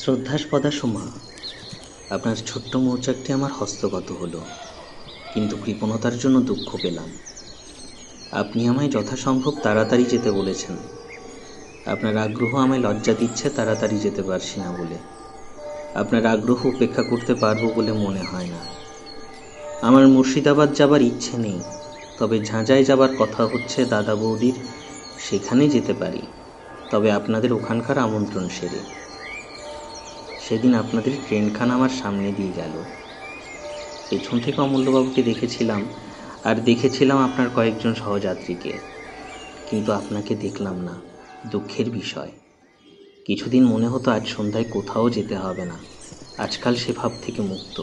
শ্রদ্ধাস্পদা সোমা, আপনার ছোট্ট মৌচাকটি আমার হস্তগত হলো, কিন্তু কৃপণতার জন্য দুঃখ পেলাম। আপনি আমায় যথাসম্ভব তাড়াতাড়ি যেতে বলেছেন। আপনার আগ্রহ আমায় লজ্জা দিচ্ছে তাড়াতাড়ি যেতে পারছি না বলে। আপনার আগ্রহ উপেক্ষা করতে পারবো বলে মনে হয় না। আমার মুর্শিদাবাদ যাবার ইচ্ছে নেই, তবে ঝাঁঝায় যাবার কথা হচ্ছে দাদা বৌদির, সেখানে যেতে পারি, তবে আপনাদের ওখানকার আমন্ত্রণ সেরে। সেদিন আপনাদের ট্রেনখানা আমার সামনে দিয়ে গেল। পেছন থেকে অমূল্যবাবুকে দেখেছিলাম, আর দেখেছিলাম আপনার কয়েকজন সহযাত্রীকে, কিন্তু আপনাকে দেখলাম না। দুঃখের বিষয়। কিছুদিন মনে হতো আজ সন্ধ্যায় কোথাও যেতে হবে না, আজকাল সে ভাব থেকে মুক্ত।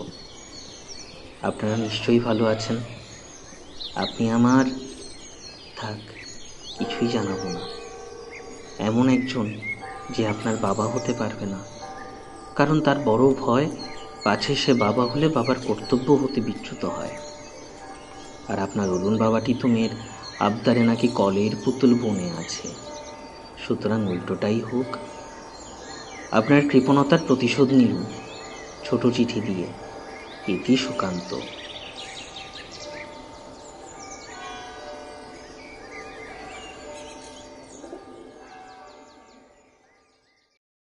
আপনারা নিশ্চয়ই ভালো আছেন। আপনি আমার থাক, কিছুই জানাবো না। এমন একজন যে আপনার বাবা হতে পারবে না, কারণ তার বড় ভয় পাছে সে বাবা হলে বাবার কর্তব্য হতে বিচ্যুত হয়। আর আপনার অরুণ বাবাটি তো মেয়ের আবদারে নাকি কলের পুতুল বনে আছে, সুতরাং উল্টোটাই হোক। আপনার কৃপণতার প্রতিশোধ নিলুম ছোট চিঠি দিয়ে। ইতি সুকান্ত।